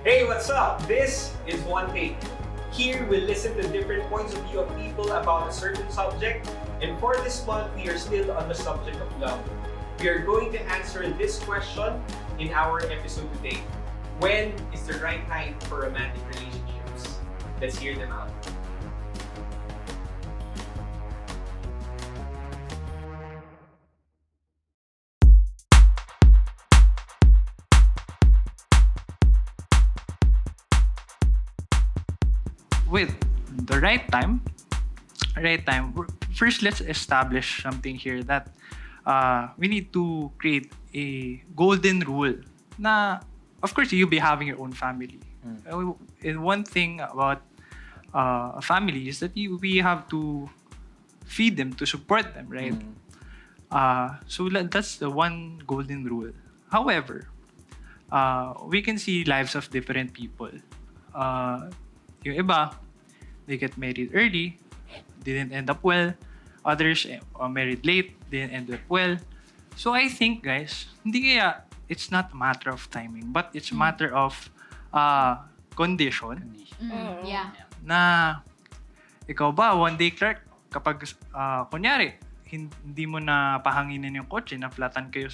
Hey, what's up? This is One Take. Here we'll listen to different points of view of people about a certain subject. And for this month, we are still on the subject of love. We are going to answer this question in our episode today. When is the right time for romantic relationships? Let's hear them out. With the right time, first let's establish something here that we need to create a golden rule na, of course, you'll be having your own family. And one thing about a family is that we have to feed them, to support them, right? That's the one golden rule. However, we can see lives of different people. Yung iba, they get married early, didn't end up well. Others are married late, didn't end up well. So I think, guys, hindi kaya it's not a matter of timing, but it's a matter of condition. Yeah. Na ikaw ba, one day, Clark, kapag kunyari, hindi mo na pahanginin yung kotse, na-flatan kayo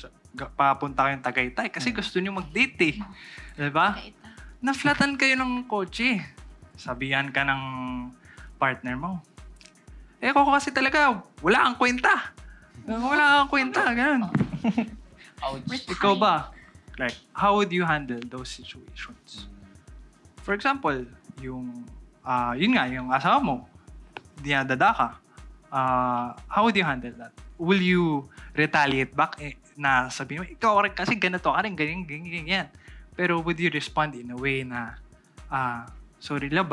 papunta kayong Tagaytay kasi gusto niyo mag-date eh. Diba? Na-flatan kayo ng kotse. Sabihan ka ng partner mo. Eh, ako kasi talaga, wala kang kwenta. Wala kang kwenta, ganun. Ikaw ba, Clark, how would you handle those situations? For example, yun nga, yung asawa mo, dinadada ka. How would you handle that? Will you retaliate back na sabihin mo, ikaw rin kasi ganito ka rin, ganyan. Pero would you respond in a way na, sorry love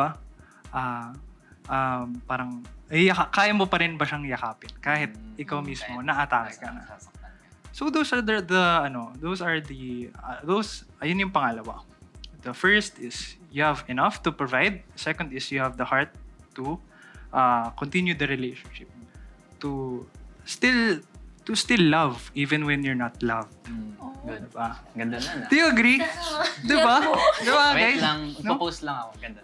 parang, kaya mo pa rin ba siyang yakapin kahit ikaw mismo naatake ka na. So those are ayun yung pangalawa. The first is you have enough to provide. Second is you have the heart to continue the relationship. To still love even when you're not loved. Good. Diba? Ganda na. Do you agree? Diba? Diba, Wait guys? lang, No? ipopost lang ako. Ganda.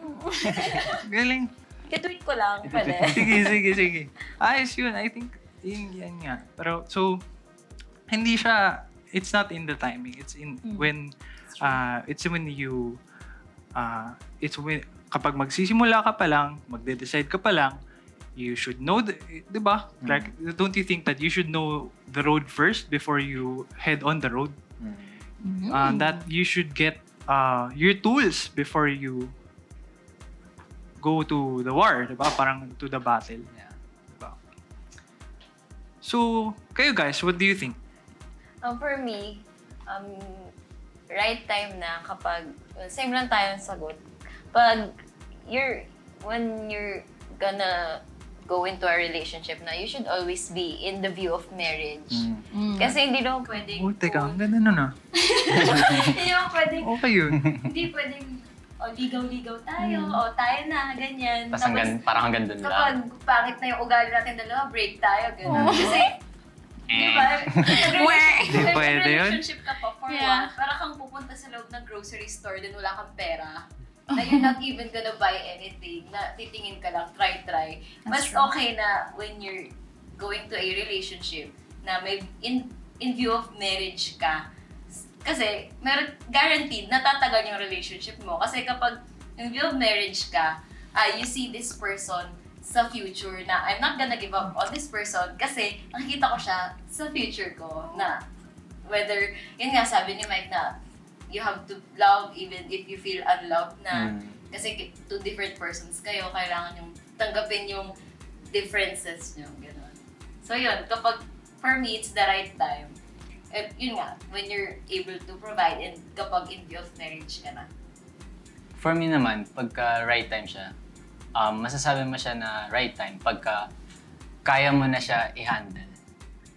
Galing. Tweet ko lang, pwede. Sige. Ayos yun. I think, yan nga. Pero, so, hindi siya, it's not in the timing. It's in when, kapag magsisimula ka pa lang, magde-decide ka pa lang, you should know, di ba? Like, don't you think that you should know the road first before you head on the road? That you should get your tools before you go to the war, di ba? Parang to the battle. Yeah. Diba? So, kayo guys, what do you think? For me, right time na kapag, same lang tayong sagot. When you're gonna go into a relationship na, you should always be in the view of marriage. Kasi hindi naman pwedeng... Oh, teka, ang ganda nun ah. Hindi naman pwedeng... Okay yun. Hindi pwedeng, ligaw-ligaw tayo, tayo na, ganyan. Tapos parang hanggang dun kapag lang. pangit na yung ugali natin dalawa, break tayo, gano'n. Kasi, di ba? Di pwede yun. Relationship ka pa for what? Parang kang pupunta sa loob ng grocery store, din wala kang pera. Na you're not even gonna buy anything, na titingin ka lang, try. Mas okay na when you're going to a relationship na may in view of marriage ka. Kasi meron guaranteed na tatagal yung relationship mo. Kasi kapag in view of marriage ka, you see this person sa future na I'm not gonna give up on this person kasi nakikita ko siya sa future ko na whether, yun nga sabi ni Mike na you have to love even if you feel unloved na kasi two different persons kayo, kailangan yung tanggapin yung differences nyo, gano'n. So yun, kapag for me, it's the right time. At yun nga, when you're able to provide and kapag in view of marriage ka na. For me naman, pagka right time siya, masasabi mo siya na right time pagka kaya mo na siya i-handle.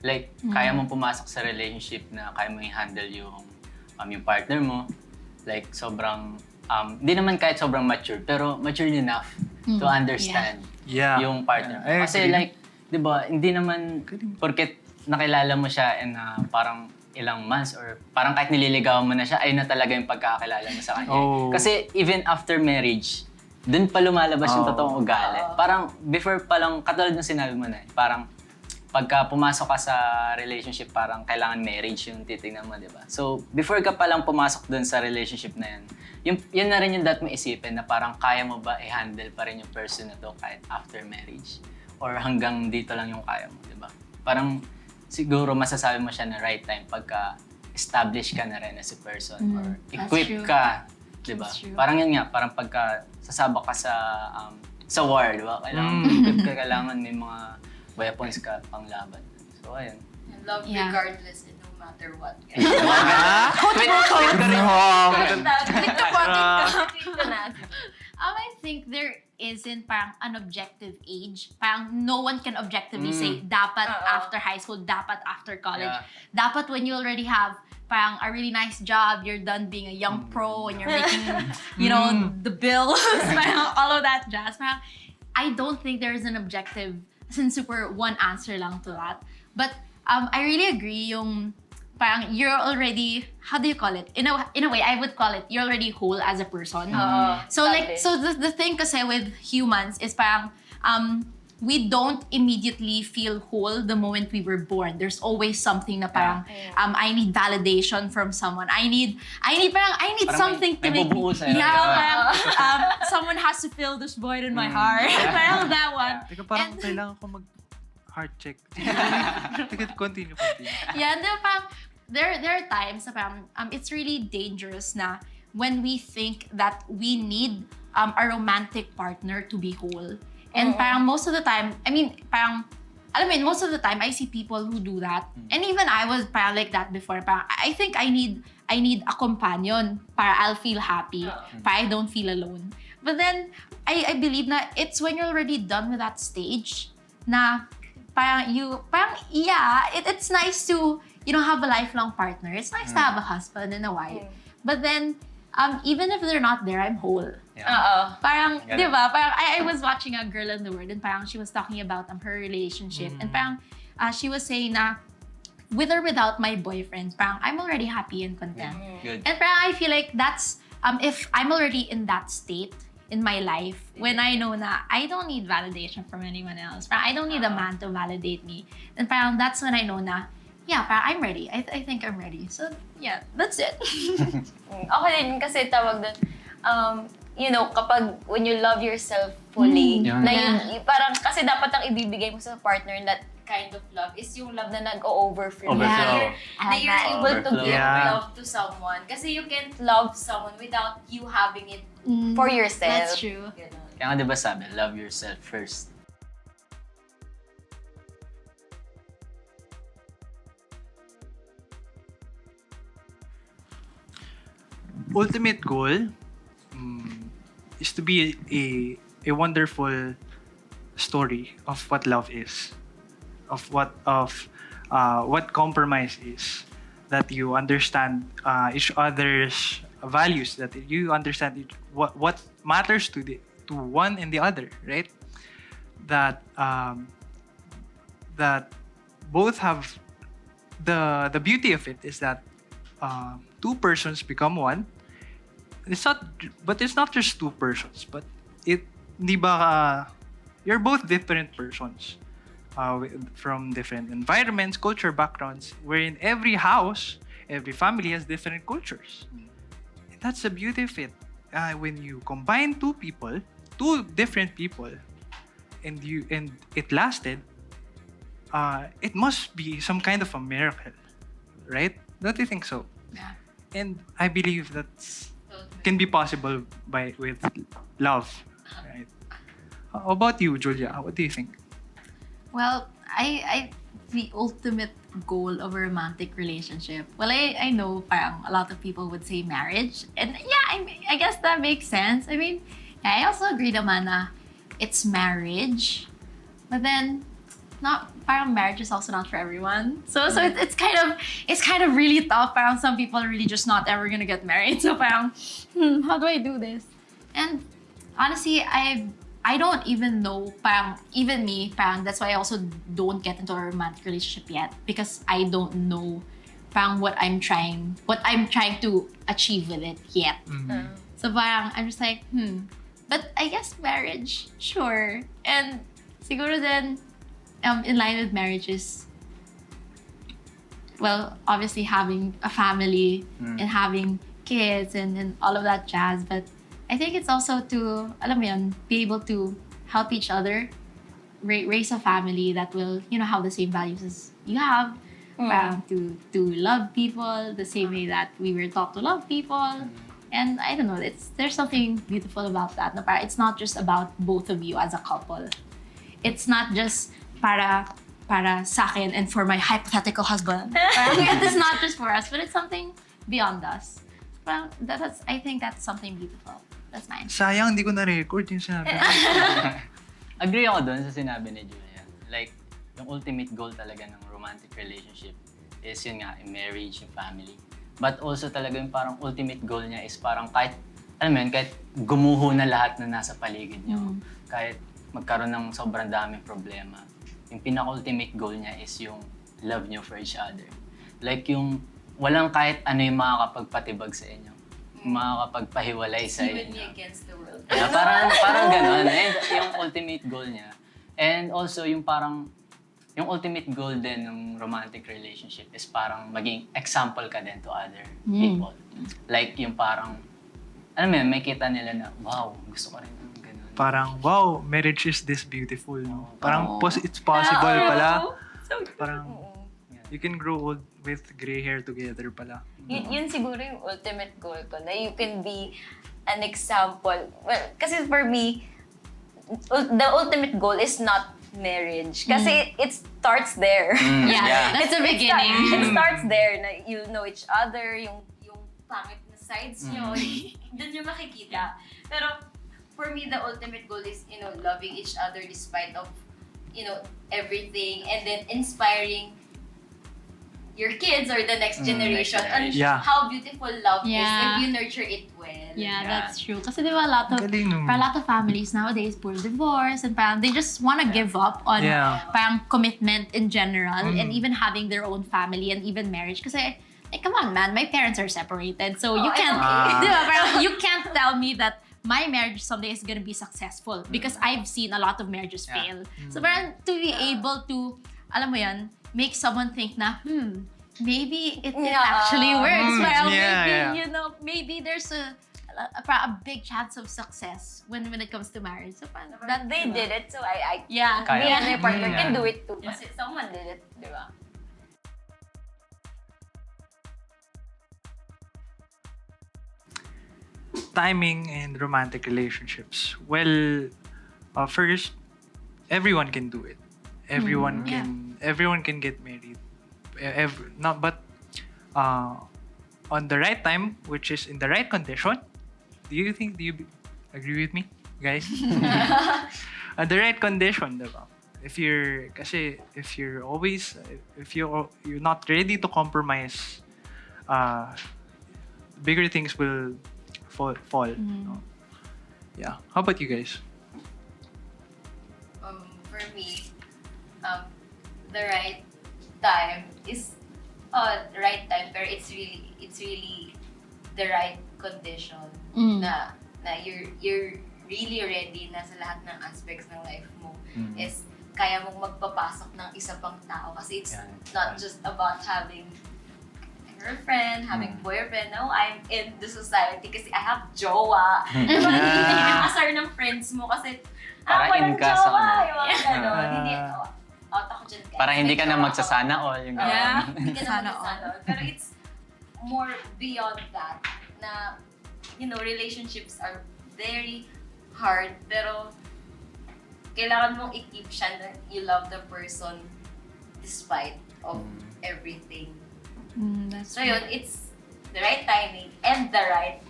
Like, kaya mo pumasok sa relationship na kaya mo i-handle yung partner mo. Like, sobrang, di naman kahit sobrang mature, pero mature enough to understand yung partner. I Kasi agree. like, di ba, hindi naman, porket nakilala mo siya and parang ilang months or parang kahit nililigawan mo na siya, ayun na talaga yung pagkakakilala mo sa kanya. Oh. Kasi even after marriage, dun pa lumalabas yung Oh. totoong ugali. Parang before pa lang, katulad ng sinabi mo na, parang pagka pumasok ka sa relationship, parang kailangan marriage yung titignan mo, di ba? So, before ka pa lang pumasok dun sa relationship na yun na rin yung dapat mo isipin na parang kaya mo ba i-handle pa rin yung person na to kahit after marriage? Or hanggang dito lang yung kaya mo, di ba? Parang siguro masasabi mo siya na right time pagka establish ka na rin as a person or that's equip true. ka, di ba? That's true. Parang yun nga, parang pagka sasabak ka sa war, di ba? Kailangan equip ka, kailangan may mga weapons ka pang laban. So, ayun. And love Yeah. regardless and no matter what. I think there isn't parang an objective age. Parang no one can objectively say, dapat after high school, dapat after college. Yeah. Dapat when you already have parang a really nice job, you're done being a young pro, and you're making, you know, the bills, parang all of that jazz. Parang, I don't think there's an objective, since super one answer lang to that. But I really agree yung parang you're already, how do you call it? In a way, I would call it, you're already whole as a person. So like, so the thing kasi with humans is parang, we don't immediately feel whole the moment we were born. There's always something na parang, I need validation from someone. I need Parang something may to make me, bubuo sa'yo. yeah, parang, someone has to fill this void in my heart. Parang that one. Teka, parang kailangan ko mag-heart check. Sige, continue. Yeah, and then parang, there are times na parang, it's really dangerous na when we think that we need a romantic partner to be whole. And parang most of the time, I mean, parang, alam mo yun, most of the time, I see people who do that. And even I was parang like that before. Parang, I think I need a companion para I'll feel happy, para I don't feel alone. But then, I believe na it's when you're already done with that stage na parang it's nice to, you know, have a lifelong partner. It's nice to have a husband and a wife. But then, even if they're not there, I'm whole. Yeah. Parang, Ganun. di ba? Parang, I was watching a Girl in the World and parang she was talking about her relationship. And parang, she was saying na, with or without my boyfriend, parang, I'm already happy and content. Good. And parang, I feel like that's, if I'm already in that state in my life, when I know na I don't need validation from anyone else, parang, I don't need a man to validate me, then parang, that's when I know na, yeah, parang, I'm ready. I think I'm ready. So, yeah, that's it. Okay din kasi tawag doon, you know, kapag when you love yourself fully, Yeah. na yun, parang kasi dapat ang ibibigay mo sa partner that kind of love is yung love na nag-overflow. Overflow. Yeah. Na you're able to Overflow. give Yeah. love to someone. Kasi you can't love someone without you having it for yourself. That's true. Ganun. Kaya nga diba sabi, love yourself first. Ultimate goal is to be a wonderful story of what love is, of what compromise is, that you understand each other's values, that you understand what matters to one and the other, right? That that both have the beauty of it is that two persons become one. It's not just two persons, but di ba, you're both different persons from different environments, culture backgrounds, wherein every house, every family has different cultures. And that's the beauty of it. When you combine two different people, and it lasted, it must be some kind of a miracle, right? Don't you think so? Yeah. And I believe that's can be possible with love, right? How about you, Julia? What do you think? Well, the ultimate goal of a romantic relationship. Well, I know parang a lot of people would say marriage. And yeah, I guess that makes sense. I mean, yeah, I also agree naman na it's marriage. But then, not parang marriage is also not for everyone. So it's kind of really tough. Parang some people are really just not ever gonna get married. So parang, how do I do this? And honestly, I don't even know, parang, even me, parang, that's why I also don't get into a romantic relationship yet, because I don't know parang what I'm trying to achieve with it yet. So parang I'm just like, but I guess marriage, sure. And siguro then, in line with marriage is, well, obviously having a family and having kids and all of that jazz. But I think it's also to, alam mo yun, be able to help each other raise a family that will, have the same values as you have. To love people the same way that we were taught to love people. And I don't know, there's something beautiful about that. No, it's not just about both of you as a couple. It's not just para sa akin and for my hypothetical husband. It's not just for us, but it's something beyond us. Well, I think that's something beautiful. That's mine. Sayang, hindi ko na-record yung sinabi. Agree ako dun sa sinabi ni Julia. Like, yung ultimate goal talaga ng romantic relationship is yun nga, yung marriage, yung family. But also talaga yung parang ultimate goal niya is parang kahit, alam mo yun, kahit gumuho na lahat na nasa paligid niyo, kahit magkaroon ng sobrang daming problema, yung pinaka-ultimate goal niya is yung love niyo for each other. Like yung walang kahit ano yung makakapagpatibag sa inyo, makakapagpahiwalay sa Even me inyo. against the world. Parang gano'n. And yung ultimate goal niya. And also yung parang, yung ultimate goal din ng romantic relationship is parang maging example ka din to other people. Like yung parang, alam mo yun, may kita nila na, wow, gusto ko rin ng gano'n. Parang, wow, marriage is this beautiful. No? Parang, it's possible pala. Parang, you can grow old with gray hair together pala. Yun siguro yung ultimate goal ko, na you can be an example. Well, kasi for me, the ultimate goal is not marriage. Kasi it starts there. Yeah, that's the beginning. It starts there, na you know each other, yung pangit na sides nyo, dun yung makikita. Pero for me, the ultimate goal is, loving each other despite of, everything, and then inspiring your kids or the next generation on how beautiful love is if you nurture it well. Yeah, that's true. Kasi di ba a lot of families nowadays pour divorce and parang they just want to give up on parang commitment in general and even having their own family and even marriage. Kasi, come on man, my parents are separated, so you can't, di ba, parang you can't tell me that my marriage someday is gonna be successful because I've seen a lot of marriages fail. So parang to be able to, alam mo yan, make someone think na, maybe it actually works. Parang maybe there's a big chance of success when it comes to marriage. So parang, that they did it, so I me Kaya. and my partner can do it too. Kasi someone did it, di ba? Timing and romantic relationships. Well, first, everyone can do it. Everyone can get married. On the right time, which is in the right condition. Do you agree with me, guys? On the right condition, diba? If you're not ready to compromise, bigger things will fall. No? Yeah. How about you guys? For me, the right time is the right time, pero it's really the right condition na you're really ready na sa lahat ng aspects ng life mo is kaya mong magpapasok ng isa pang tao kasi it's not just about having girlfriend, having boyfriend. No, I'm in the society kasi I have jowa. Diba, hindi ka nakasar ng friends mo kasi Para in ka sa yung mga ganon. Hindi, out ako dyan guys. Para hindi ka na May jowa magsasana ako. all. Yung Hindi ka na magsasana all. Pero it's more beyond that na, relationships are very hard pero kailangan mong i-keep siya na you love the person despite of everything. So yun, it's the right timing and the right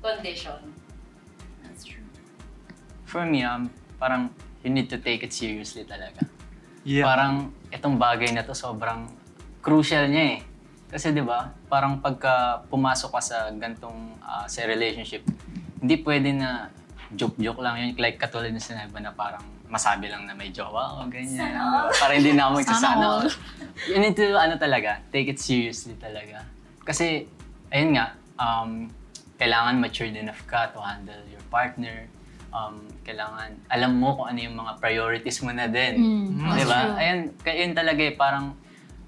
condition. That's true. For me, parang you need to take it seriously talaga. Yeah. Parang itong bagay na to sobrang crucial niya eh. Kasi 'di ba, parang pagka pumasok ka sa gantong sa relationship, hindi pwede na joke-joke lang yun, like katulad ng sinabi na parang masabi lang na may jowa o ganyan. Sana all. Para hindi na ako magsasana Sana all. all. You need to, talaga, take it seriously talaga. Kasi, ayun nga, kailangan matured enough ka to handle your partner. Kailangan, alam mo kung ano yung mga priorities mo na din. That's Di ba? true. Ayun, yun talaga parang,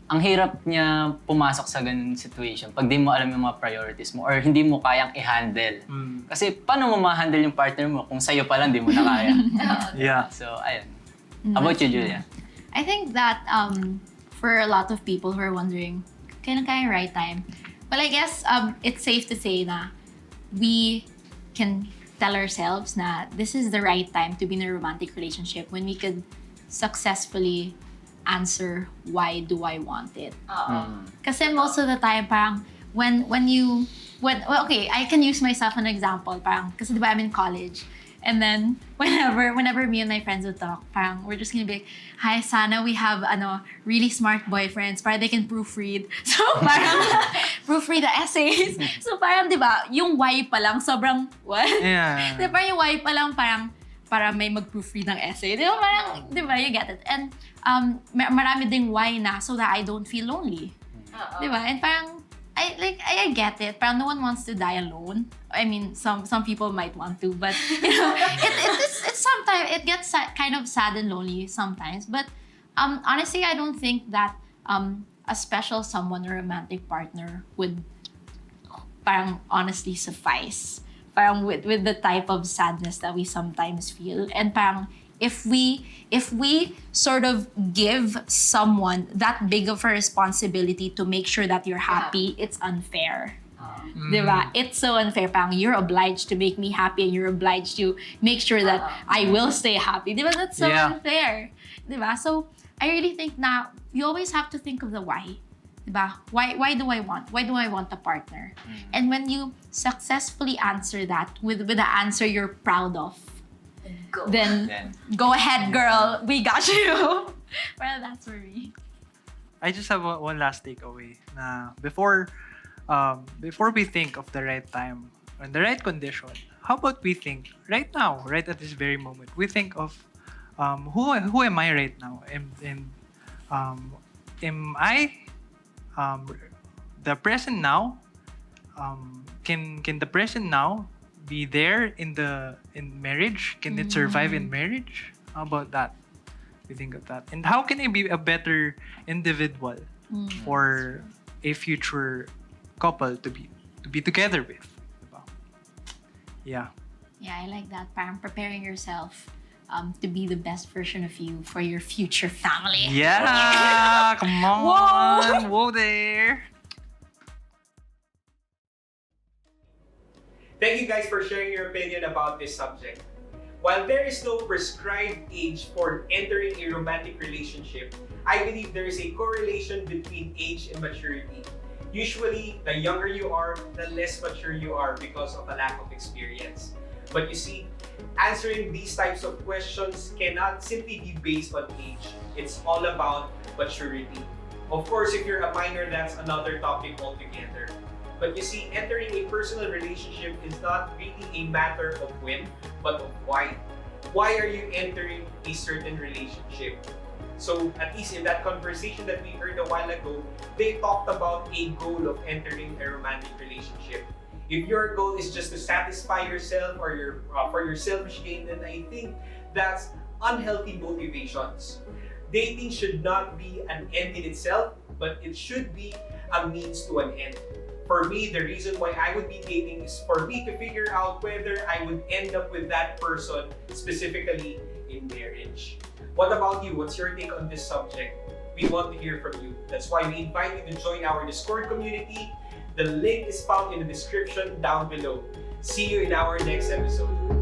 ang hirap niya pumasok sa ganun situation pag di mo alam yung mga priorities mo or hindi mo kayang i-handle. Kasi paano mo ma-handle yung partner mo kung sa'yo pa lang di mo na kaya? Yeah. So, ayun. How about you, Julia? I think that for a lot of people who are wondering, kailan kaya yung right time? Well, I guess it's safe to say na we can tell ourselves na this is the right time to be in a romantic relationship when we could successfully answer why do I want it. Kasi most of the time parang well, okay, I can use myself an example parang kasi diba I'm in college and then whenever me and my friends would talk parang we're just gonna be like, hi, sana we have really smart boyfriends para they can proofread. So parang proofread the essays. So parang diba yung why pa lang sobrang what? Yeah. Diba parang yung why pa lang parang para may mag-proofread ng essay. Di ba? Parang, di ba, you get it. And marami ding why na so that I don't feel lonely. Di ba? And parang, I get it. Parang no one wants to die alone. I mean, some people might want to, but you know, it's sometimes, it gets kind of sad and lonely sometimes. But honestly, I don't think that a special someone or romantic partner would parang honestly suffice. Parang with the type of sadness that we sometimes feel. And parang if we sort of give someone that big of a responsibility to make sure that you're happy, it's unfair. Diba? It's so unfair. Parang you're obliged to make me happy and you're obliged to make sure that I will stay happy. Diba? That's so Yeah. unfair. Diba? So I really think na you always have to think of the why. Diba? Why do I want? Why do I want a partner? And when you successfully answer that with the answer you're proud of, Go. then go ahead, girl. We got you. Well, that's for me. I just have one last takeaway na before we think of the right time and the right condition, how about we think right now, right at this very moment, we think of who am I right now? Am I the present now? Can the present now be there in marriage? Can it survive in marriage? How about that? We think of that. And how can I be a better individual for a future couple to be together with? Diba? Yeah. Yeah, I like that. Parang preparing yourself to be the best version of you for your future family. Yeah! Come on! Whoa there! Thank you guys for sharing your opinion about this subject. While there is no prescribed age for entering a romantic relationship, I believe there is a correlation between age and maturity. Usually, the younger you are, the less mature you are because of a lack of experience. But you see, answering these types of questions cannot simply be based on age. It's all about maturity. Of course, if you're a minor, that's another topic altogether. But you see, entering a personal relationship is not really a matter of when, but of why. Why are you entering a certain relationship? So, at least in that conversation that we heard a while ago, they talked about a goal of entering a romantic relationship. If your goal is just to satisfy yourself or for your selfish gain, then I think that's unhealthy motivations. Dating should not be an end in itself, but it should be a means to an end. For me, the reason why I would be dating is for me to figure out whether I would end up with that person specifically in marriage. What about you? What's your take on this subject? We want to hear from you. That's why we invite you to join our Discord community. The link is found in the description down below. See you in our next episode.